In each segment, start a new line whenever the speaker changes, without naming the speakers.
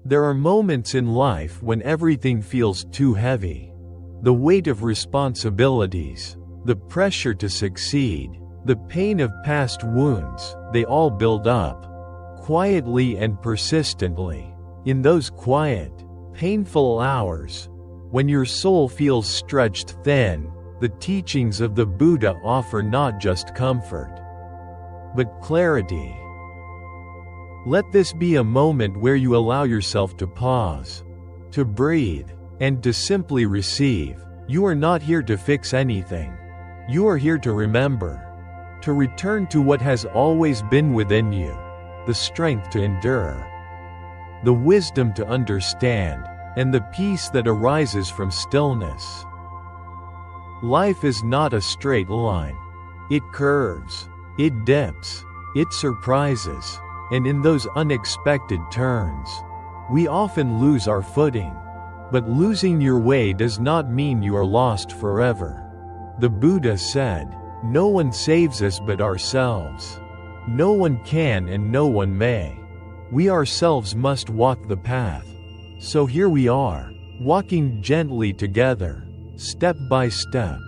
There are moments in life when everything feels too heavy. The weight of responsibilities, the pressure to succeed, the pain of past wounds, they all build up, quietly and persistently. In those quiet, painful hours, when your soul feels stretched thin, the teachings of the Buddha offer not just comfort, but clarity. Let this be a moment where you allow yourself to pause, to breathe, and to simply receive. You are not here to fix anything. You are here to remember, to return to what has always been within you, the strength to endure, the wisdom to understand, and the peace that arises from stillness. Life is not a straight line. It curves, it dips, it surprises, and in those unexpected turns, we often lose our footing. But losing your way does not mean you are lost forever. The Buddha said, "No one saves us but ourselves. No one can and no one may. We ourselves must walk the path." So here we are, walking gently together, step by step.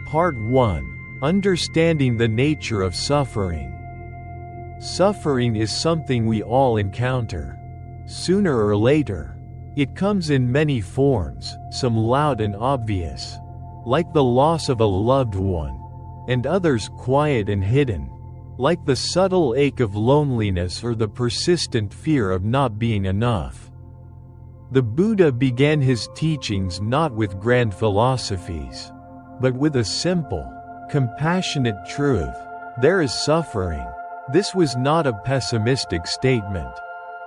Part 1. Understanding the nature of suffering. Suffering is something we all encounter. Sooner or later, it comes in many forms, some loud and obvious, like the loss of a loved one, and others quiet and hidden, like the subtle ache of loneliness or the persistent fear of not being enough. The Buddha began his teachings not with grand philosophies, but with a simple, compassionate truth. There is suffering. This was not a pessimistic statement.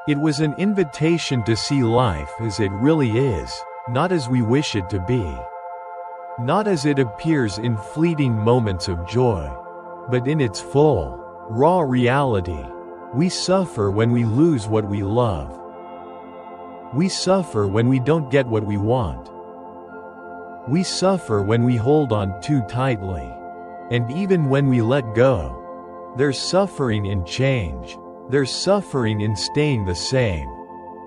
It was an invitation to see life as it really is, not as we wish it to be. Not as it appears in fleeting moments of joy, but in its full, raw reality. We suffer when we lose what we love. We suffer when we don't get what we want. We suffer when we hold on too tightly. And even when we let go, there's suffering in change. There's suffering in staying the same.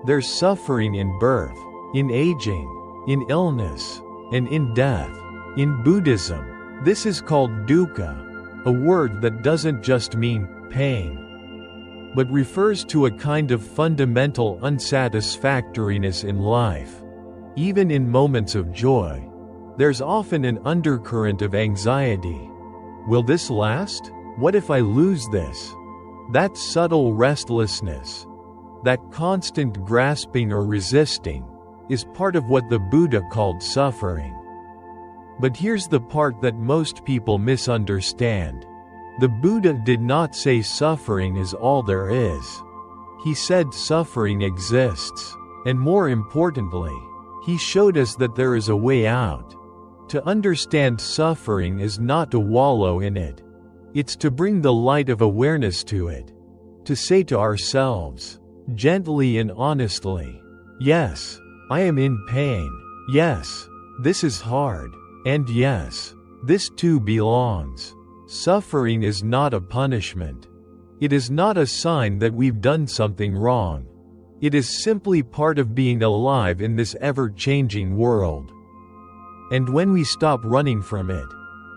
There's suffering in birth, in aging, in illness, and in death. In Buddhism, this is called dukkha, a word that doesn't just mean pain, but refers to a kind of fundamental unsatisfactoriness in life. Even in moments of joy, there's often an undercurrent of anxiety. Will this last? What if I lose this? That subtle restlessness, that constant grasping or resisting, is part of what the Buddha called suffering. But here's the part that most people misunderstand. The Buddha did not say suffering is all there is. He said suffering exists, and more importantly, he showed us that there is a way out. To understand suffering is not to wallow in it. It's to bring the light of awareness to it. To say to ourselves, gently and honestly, yes, I am in pain. Yes, this is hard. And yes, this too belongs. Suffering is not a punishment. It is not a sign that we've done something wrong. It is simply part of being alive in this ever-changing world. And when we stop running from it,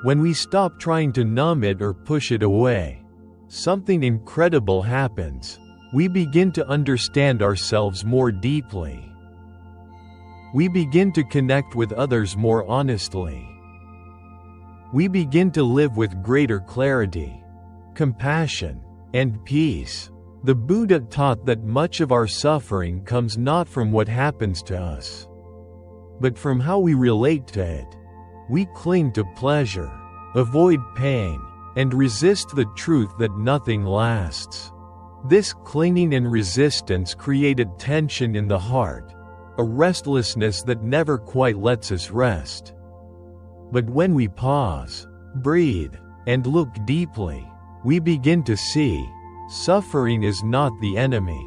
when we stop trying to numb it or push it away, something incredible happens. We begin to understand ourselves more deeply. We begin to connect with others more honestly. We begin to live with greater clarity, compassion, and peace. The Buddha taught that much of our suffering comes not from what happens to us, but from how we relate to it. We cling to pleasure, avoid pain, and resist the truth that nothing lasts. This clinging and resistance created tension in the heart, a restlessness that never quite lets us rest. But when we pause, breathe, and look deeply, we begin to see, suffering is not the enemy.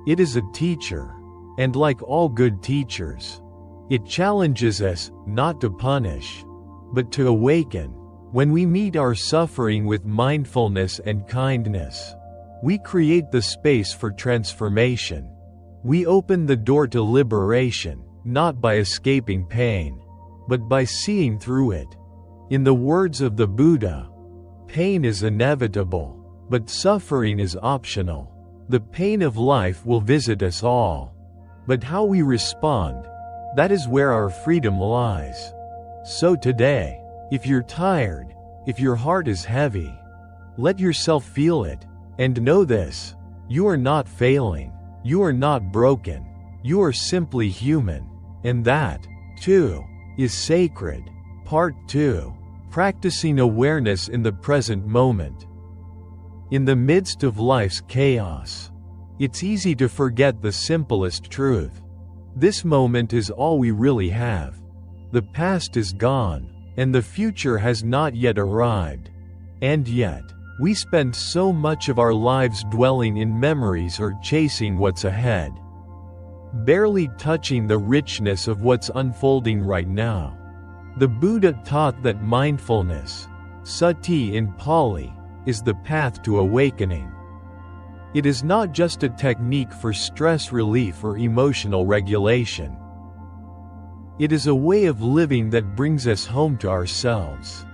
It is a teacher, and like all good teachers, it challenges us, not to punish, but to awaken. When we meet our suffering with mindfulness and kindness, we create the space for transformation. We open the door to liberation, not by escaping pain, but by seeing through it. In the words of the Buddha, pain is inevitable, but suffering is optional. The pain of life will visit us all. But how we respond, that is where our freedom lies. So today, if you're tired, if your heart is heavy, let yourself feel it, and know this: you are not failing, you are not broken, you are simply human, and that, too, is sacred. Part 2. Practicing awareness in the present moment. In the midst of life's chaos, it's easy to forget the simplest truth. This moment is all we really have. The past is gone, and the future has not yet arrived. And yet, we spend so much of our lives dwelling in memories or chasing what's ahead, barely touching the richness of what's unfolding right now. The Buddha taught that mindfulness, sati in Pali, is the path to awakening. It is not just a technique for stress relief or emotional regulation. It is a way of living that brings us home to ourselves.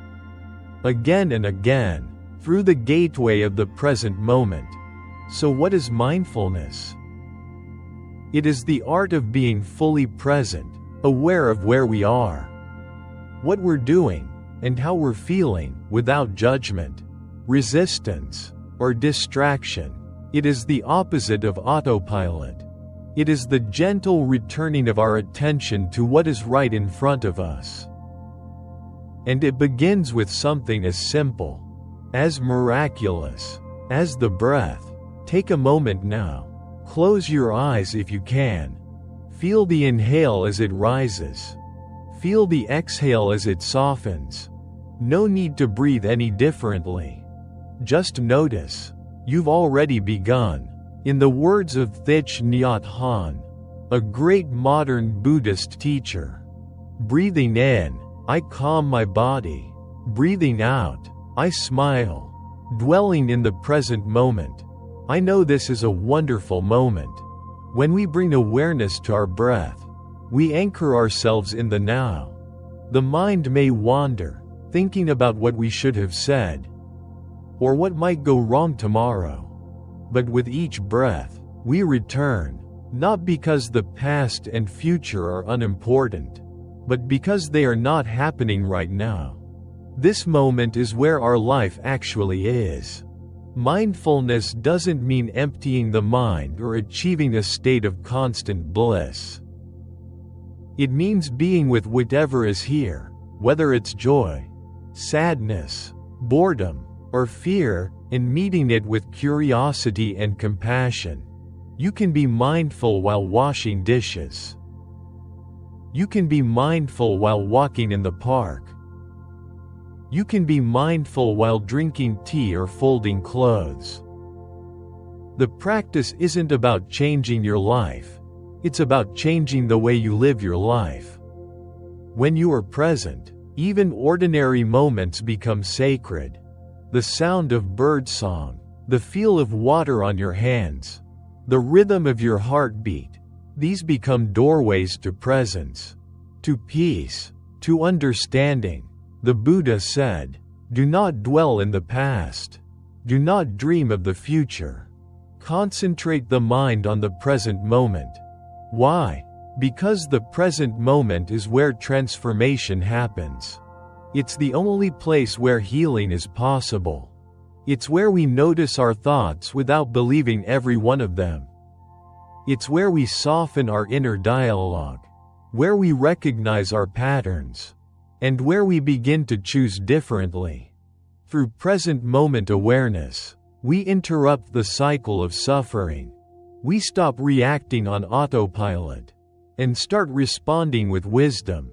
Again and again, through the gateway of the present moment. So what is mindfulness? It is the art of being fully present, aware of where we are, what we're doing, and how we're feeling, without judgment, resistance, or distraction. It is the opposite of autopilot. It is the gentle returning of our attention to what is right in front of us. And it begins with something as simple, as miraculous, as the breath. Take a moment now. Close your eyes if you can. Feel the inhale as it rises. Feel the exhale as it softens. No need to breathe any differently. Just notice. You've already begun. In the words of Thich Nhat Hanh, a great modern Buddhist teacher, breathing in, I calm my body. Breathing out, I smile. Dwelling in the present moment. I know this is a wonderful moment. When we bring awareness to our breath, we anchor ourselves in the now. The mind may wander, thinking about what we should have said, or what might go wrong tomorrow. But with each breath, we return, not because the past and future are unimportant, but because they are not happening right now. This moment is where our life actually is. Mindfulness doesn't mean emptying the mind or achieving a state of constant bliss. It means being with whatever is here, whether it's joy, sadness, boredom, or fear, and meeting it with curiosity and compassion. You can be mindful while washing dishes. You can be mindful while walking in the park. You can be mindful while drinking tea or folding clothes. The practice isn't about changing your life. It's about changing the way you live your life. When you are present, even ordinary moments become sacred. The sound of birdsong, the feel of water on your hands, the rhythm of your heartbeat, these become doorways to presence, to peace, to understanding. The Buddha said, "Do not dwell in the past. Do not dream of the future. Concentrate the mind on the present moment." Why? Because the present moment is where transformation happens. It's the only place where healing is possible. It's where we notice our thoughts without believing every one of them. It's where we soften our inner dialogue, where we recognize our patterns, and where we begin to choose differently. Through present moment awareness, we interrupt the cycle of suffering. We stop reacting on autopilot and start responding with wisdom.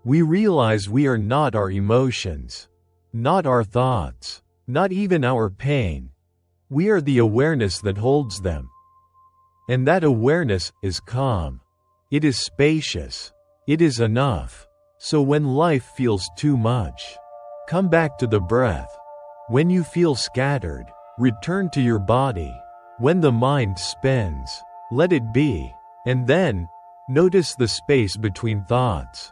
We realize we are not our emotions, not our thoughts, not even our pain. We are the awareness that holds them. And that awareness is calm. It is spacious. It is enough. So when life feels too much, come back to the breath. When you feel scattered, return to your body. When the mind spins, let it be. And then, notice the space between thoughts.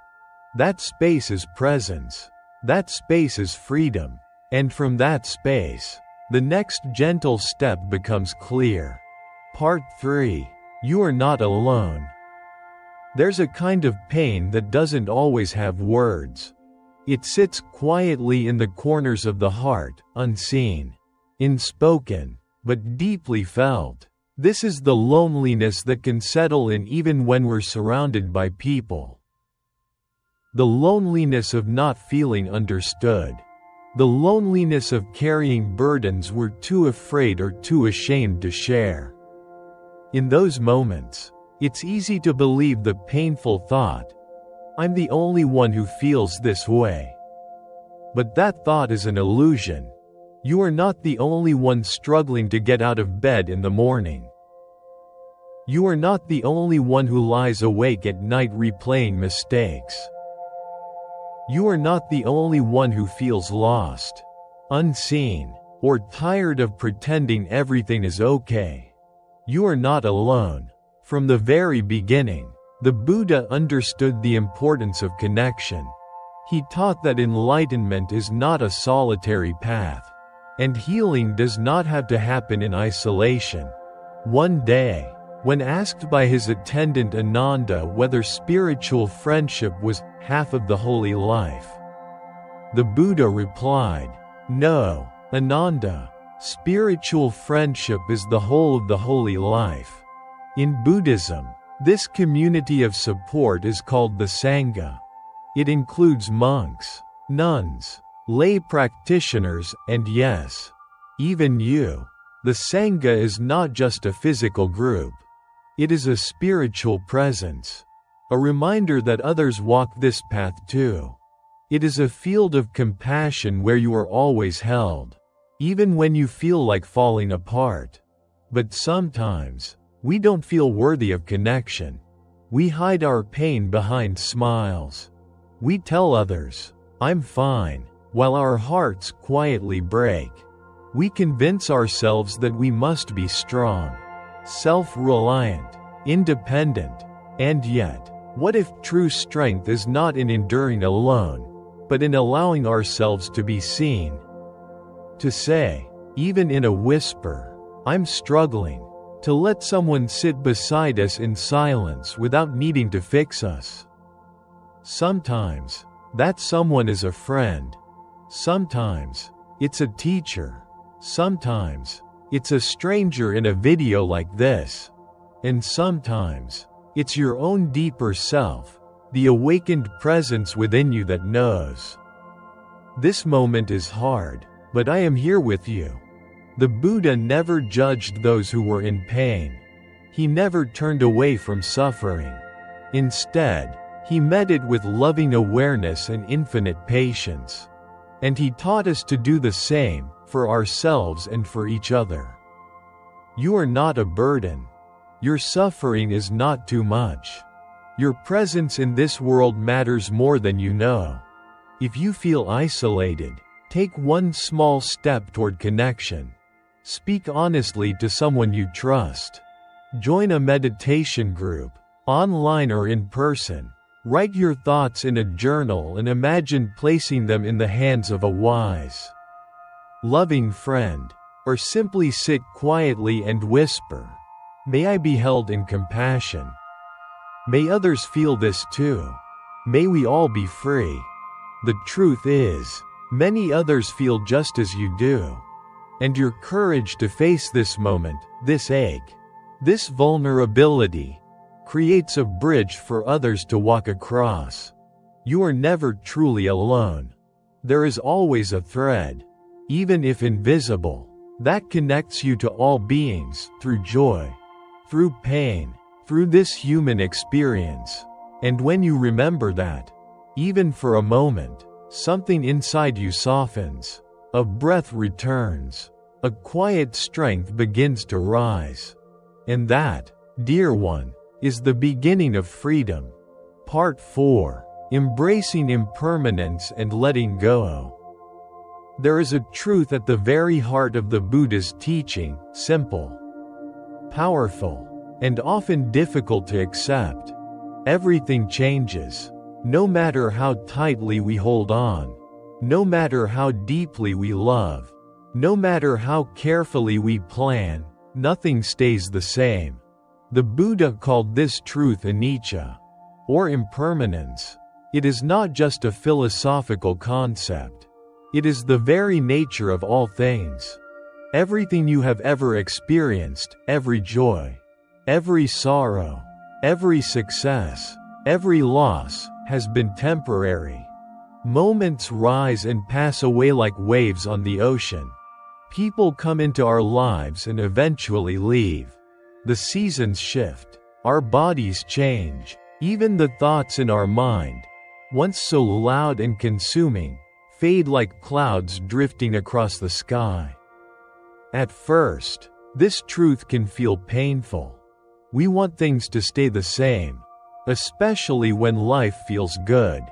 That space is presence. That space is freedom. And from that space, the next gentle step becomes clear. Part 3. You are not alone. There's a kind of pain that doesn't always have words. It sits quietly in the corners of the heart, unseen, unspoken, but deeply felt. This is the loneliness that can settle in even when we're surrounded by people. The loneliness of not feeling understood. The loneliness of carrying burdens we're too afraid or too ashamed to share. In those moments, it's easy to believe the painful thought, "I'm the only one who feels this way." But that thought is an illusion. You are not the only one struggling to get out of bed in the morning. You are not the only one who lies awake at night replaying mistakes. You are not the only one who feels lost, unseen, or tired of pretending everything is okay. You are not alone. From the very beginning, the Buddha understood the importance of connection. He taught that enlightenment is not a solitary path, and healing does not have to happen in isolation. One day, when asked by his attendant Ananda whether spiritual friendship was half of the holy life, the Buddha replied, "No, Ananda, spiritual friendship is the whole of the holy life." In Buddhism, this community of support is called the Sangha. It includes monks, nuns, lay practitioners, and yes, even you. The Sangha is not just a physical group. It is a spiritual presence, a reminder that others walk this path too. It is a field of compassion where you are always held, even when you feel like falling apart. But sometimes, we don't feel worthy of connection. We hide our pain behind smiles. We tell others, "I'm fine," while our hearts quietly break. We convince ourselves that we must be strong, self-reliant, independent. And yet, what if true strength is not in enduring alone, but in allowing ourselves to be seen? To say, even in a whisper, "I'm struggling," to let someone sit beside us in silence without needing to fix us. Sometimes, that someone is a friend. Sometimes, it's a teacher. Sometimes, it's a stranger in a video like this. And sometimes, it's your own deeper self, the awakened presence within you that knows. This moment is hard, but I am here with you. The Buddha never judged those who were in pain. He never turned away from suffering. Instead, he met it with loving awareness and infinite patience. And he taught us to do the same, for ourselves and for each other. You are not a burden. Your suffering is not too much. Your presence in this world matters more than you know. If you feel isolated, take one small step toward connection. Speak honestly to someone you trust. Join a meditation group, online or in person. Write your thoughts in a journal and imagine placing them in the hands of a wise, loving friend. Or simply sit quietly and whisper, "May I be held in compassion. May others feel this too. May we all be free." The truth is, many others feel just as you do. And your courage to face this moment, this ache, this vulnerability, creates a bridge for others to walk across. You are never truly alone. There is always a thread, even if invisible, that connects you to all beings, through joy, through pain, through this human experience. And when you remember that, even for a moment, something inside you softens, a breath returns, a quiet strength begins to rise. And that, dear one, is the beginning of freedom. Part 4. Embracing impermanence and letting go. There is a truth at the very heart of the Buddha's teaching, simple, powerful, and often difficult to accept. Everything changes. No matter how tightly we hold on, no matter how deeply we love, no matter how carefully we plan, nothing stays the same. The Buddha called this truth anicca, or impermanence. It is not just a philosophical concept. It is the very nature of all things. Everything you have ever experienced, every joy, every sorrow, every success, every loss, has been temporary. Moments rise and pass away like waves on the ocean. People come into our lives and eventually leave. The seasons shift. Our bodies change. Even the thoughts in our mind, once so loud and consuming, fade like clouds drifting across the sky. At first, this truth can feel painful. We want things to stay the same, especially when life feels good.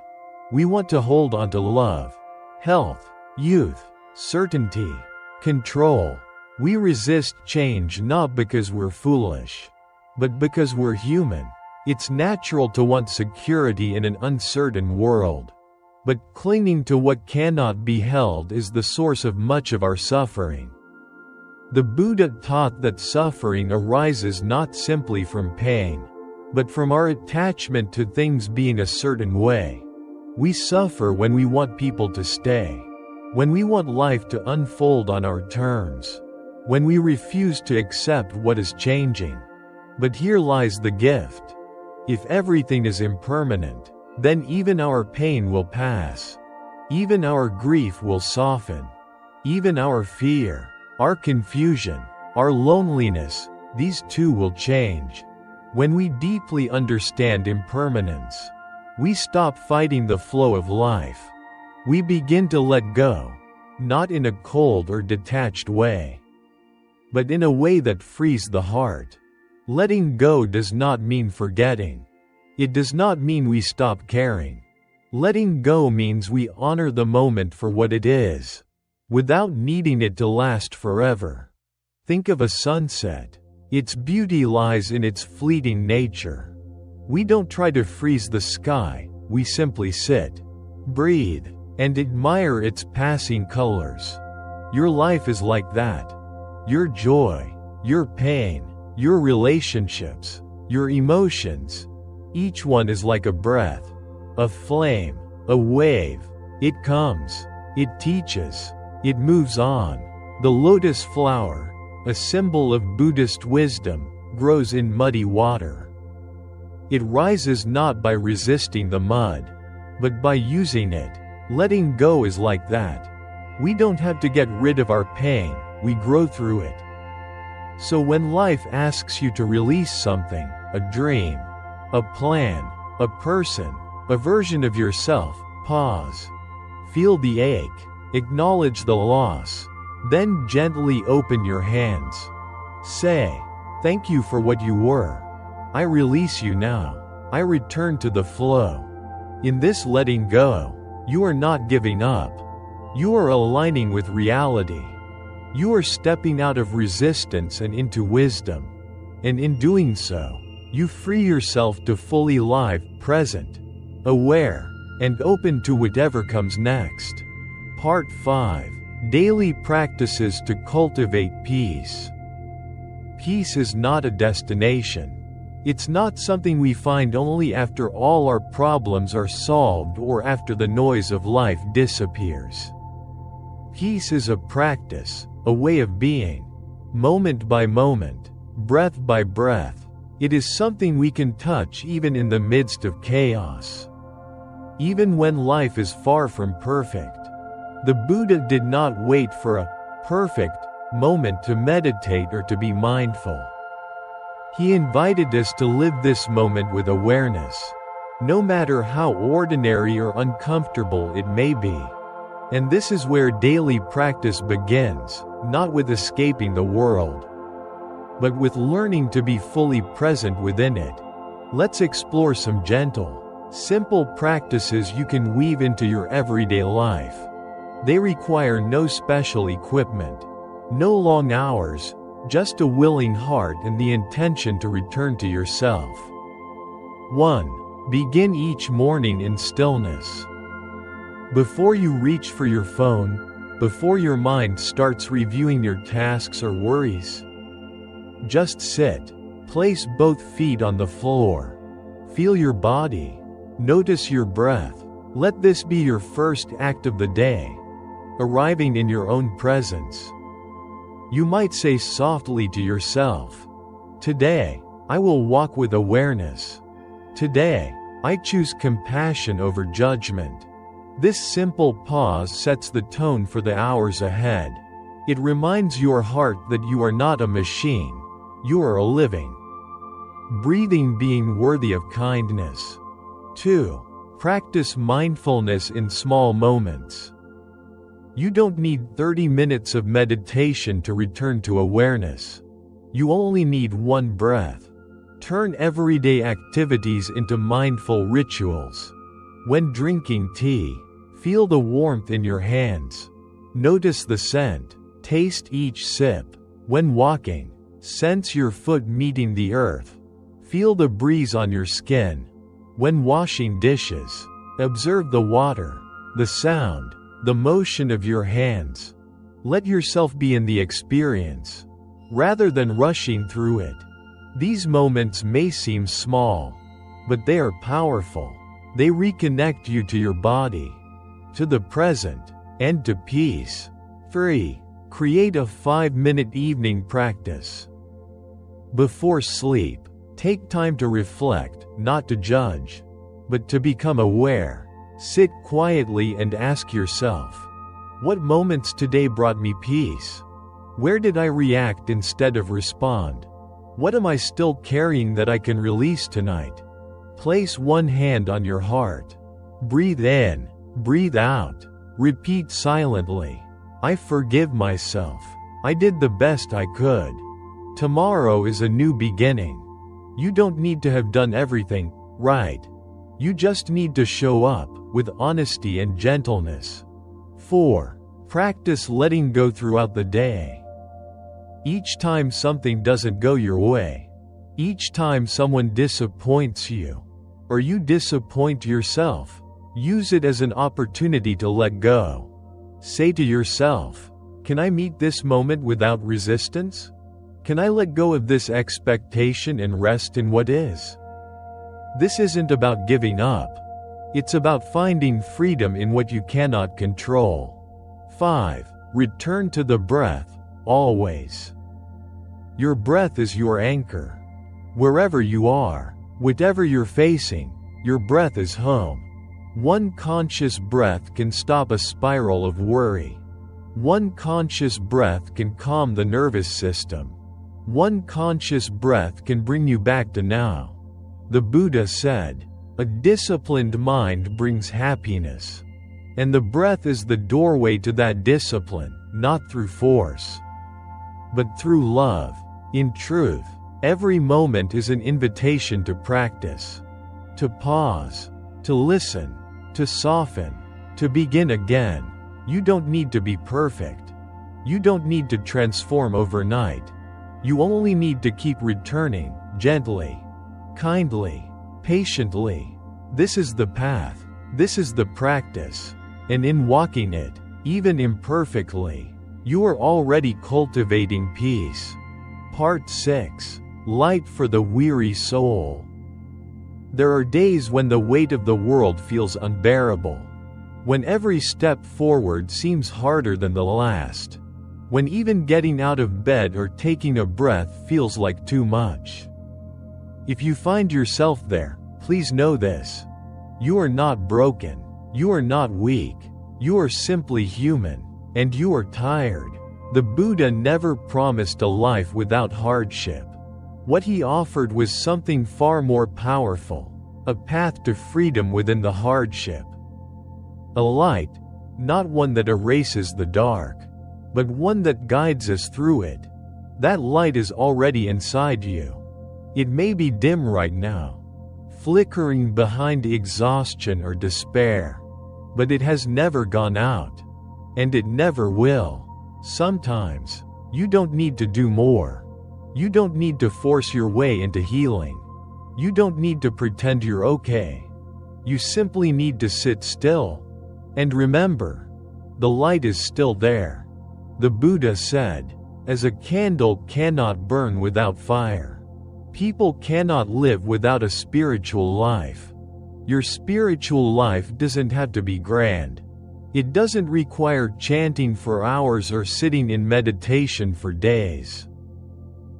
We want to hold on to love, health, youth, certainty, control. We resist change not because we're foolish, but because we're human. It's natural to want security in an uncertain world. But clinging to what cannot be held is the source of much of our suffering. The Buddha taught that suffering arises not simply from pain, but from our attachment to things being a certain way. We suffer when we want people to stay, when we want life to unfold on our terms, when we refuse to accept what is changing. But here lies the gift. If everything is impermanent, then even our pain will pass. Even our grief will soften. Even our fear, our confusion, our loneliness, these too will change. When we deeply understand impermanence, we stop fighting the flow of life. We begin to let go, not in a cold or detached way, but in a way that frees the heart. Letting go does not mean forgetting. It does not mean we stop caring. Letting go means we honor the moment for what it is, without needing it to last forever. Think of a sunset. Its beauty lies in its fleeting nature. We don't try to freeze the sky, we simply sit, breathe, and admire its passing colors. Your life is like that. Your joy, your pain, your relationships, your emotions, each one is like a breath, a flame, a wave. It comes, it teaches, it moves on. The lotus flower, a symbol of Buddhist wisdom, grows in muddy water. It rises not by resisting the mud, but by using it. Letting go is like that. We don't have to get rid of our pain, we grow through it. So when life asks you to release something, a dream, a plan, a person, a version of yourself, pause. Feel the ache, acknowledge the loss, then gently open your hands. Say, "Thank you for what you were. I release you now. I return to the flow." In this letting go, you are not giving up. You are aligning with reality. You are stepping out of resistance and into wisdom. And in doing so, you free yourself to fully live, present, aware, and open to whatever comes next. Part 5. Daily Practices to Cultivate Peace. Peace is not a destination. It's not something we find only after all our problems are solved or after the noise of life disappears. Peace is a practice, a way of being, moment by moment, breath by breath. It is something we can touch even in the midst of chaos. Even when life is far from perfect. The Buddha did not wait for a perfect moment to meditate or to be mindful. He invited us to live this moment with awareness, no matter how ordinary or uncomfortable it may be. And this is where daily practice begins, not with escaping the world, but with learning to be fully present within it. Let's explore some gentle, simple practices you can weave into your everyday life. They require no special equipment, no long hours, just a willing heart and the intention to return to yourself. 1. Begin each morning in stillness. Before you reach for your phone, before your mind starts reviewing your tasks or worries, just sit. Place both feet on the floor. Feel your body. Notice your breath. Let this be your first act of the day, arriving in your own presence. You might say softly to yourself, "Today, I will walk with awareness. Today, I choose compassion over judgment." This simple pause sets the tone for the hours ahead. It reminds your heart that you are not a machine. You are a living, breathing being worthy of kindness. 2. Practice mindfulness in small moments. You don't need 30 minutes of meditation to return to awareness. You only need one breath. Turn everyday activities into mindful rituals. When drinking tea, feel the warmth in your hands. Notice the scent. Taste each sip. When walking, sense your foot meeting the earth. Feel the breeze on your skin. When washing dishes, observe the water, the sound, the motion of your hands. Let yourself be in the experience, rather than rushing through it. These moments may seem small, but they are powerful. They reconnect you to your body, to the present, and to peace. 3. Create a 5-minute evening practice. Before sleep, take time to reflect, not to judge, but to become aware. Sit quietly and ask yourself, what moments today brought me peace? Where did I react instead of respond? What am I still carrying that I can release tonight? Place one hand on your heart. Breathe in, breathe out. Repeat silently, I forgive myself. I did the best I could. Tomorrow is a new beginning. You don't need to have done everything right. You just need to show up with honesty and gentleness. 4. Practice letting go throughout the day. Each time something doesn't go your way, each time someone disappoints you, or you disappoint yourself, use it as an opportunity to let go. Say to yourself, can I meet this moment without resistance? Can I let go of this expectation and rest in what is? This isn't about giving up. It's about finding freedom in what you cannot control. 5. Return to the breath, always. Your breath is your anchor. Wherever you are, whatever you're facing, your breath is home. One conscious breath can stop a spiral of worry. One conscious breath can calm the nervous system. One conscious breath can bring you back to now. The Buddha said, a disciplined mind brings happiness. And the breath is the doorway to that discipline, not through force, but through love. In truth, every moment is an invitation to practice, to pause, to listen, to soften, to begin again. You don't need to be perfect. You don't need to transform overnight. You only need to keep returning, gently, kindly, patiently. This is the path. This is the practice. And in walking it, even imperfectly, you are already cultivating peace. Part 6. Light for the weary soul. There are days when the weight of the world feels unbearable. When every step forward seems harder than the last. When even getting out of bed or taking a breath feels like too much. If you find yourself there, please know this. You are not broken. You are not weak. You are simply human. And you are tired. The Buddha never promised a life without hardship. What he offered was something far more powerful. A path to freedom within the hardship. A light, not one that erases the dark, but one that guides us through it. That light is already inside you. It may be dim right now, flickering behind exhaustion or despair, but it has never gone out, and it never will. Sometimes, You don't need to do more. You don't need to force your way into healing. You don't need to pretend you're okay. You simply need to sit still. And remember, the light is still there. The Buddha said, as a candle cannot burn without fire, people cannot live without a spiritual life. Your spiritual life doesn't have to be grand. It doesn't require chanting for hours or sitting in meditation for days.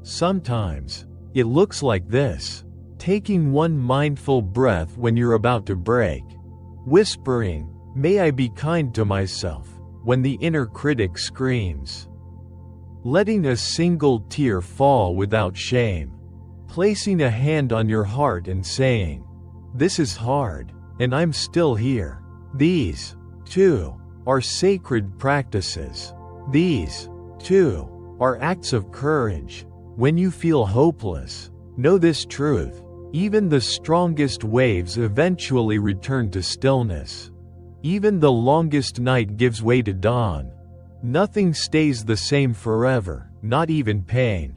Sometimes, it looks like this: taking one mindful breath when you're about to break, whispering, "May I be kind to myself," when the inner critic screams, letting a single tear fall without shame, placing a hand on your heart and saying, "This is hard, and I'm still here." These, too, are sacred practices. These, too, are acts of courage. When you feel hopeless, know this truth: even the strongest waves eventually return to stillness. Even the longest night gives way to dawn. Nothing stays the same forever, not even pain.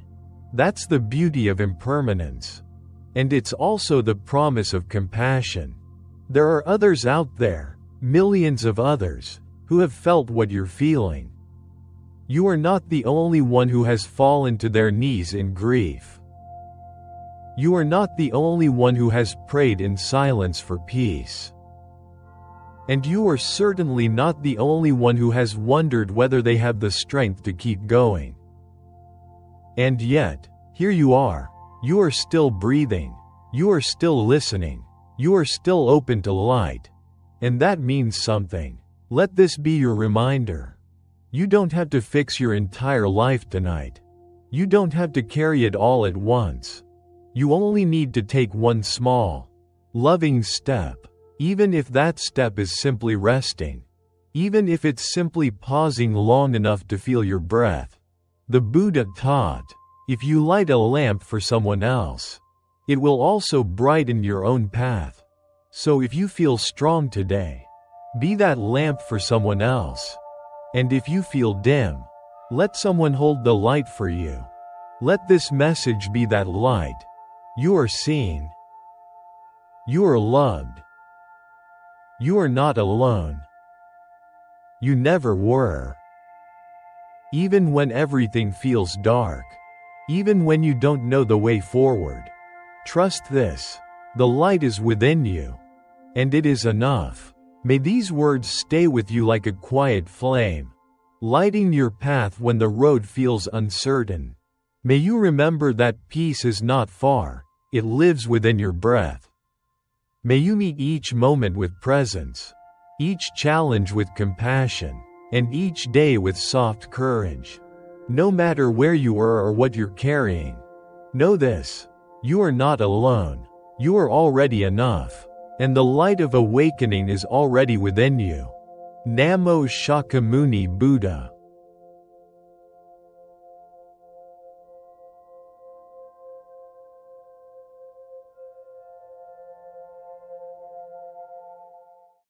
That's the beauty of impermanence. And it's also the promise of compassion. There are others out there, millions of others, who have felt what you're feeling. You are not the only one who has fallen to their knees in grief. You are not the only one who has prayed in silence for peace. And you are certainly not the only one who has wondered whether they have the strength to keep going. And yet, here you are. You are still breathing. You are still listening. You are still open to light. And that means something. Let this be your reminder. You don't have to fix your entire life tonight. You don't have to carry it all at once. You only need to take one small, loving step. Even if that step is simply resting. Even if it's simply pausing long enough to feel your breath. The Buddha taught, if you light a lamp for someone else, it will also brighten your own path. So if you feel strong today, be that lamp for someone else. And if you feel dim, let someone hold the light for you. Let this message be that light. You are seen. You are loved. You are not alone. You never were. Even when everything feels dark, even when you don't know the way forward, trust this: the light is within you, and it is enough. May these words stay with you like a quiet flame, lighting your path when the road feels uncertain. May you remember that peace is not far, it lives within your breath. May you meet each moment with presence, each challenge with compassion, and each day with soft courage. No matter where you are or what you're carrying, know this: you are not alone. You are already enough. And the light of awakening is already within you. Namo Shakyamuni Buddha.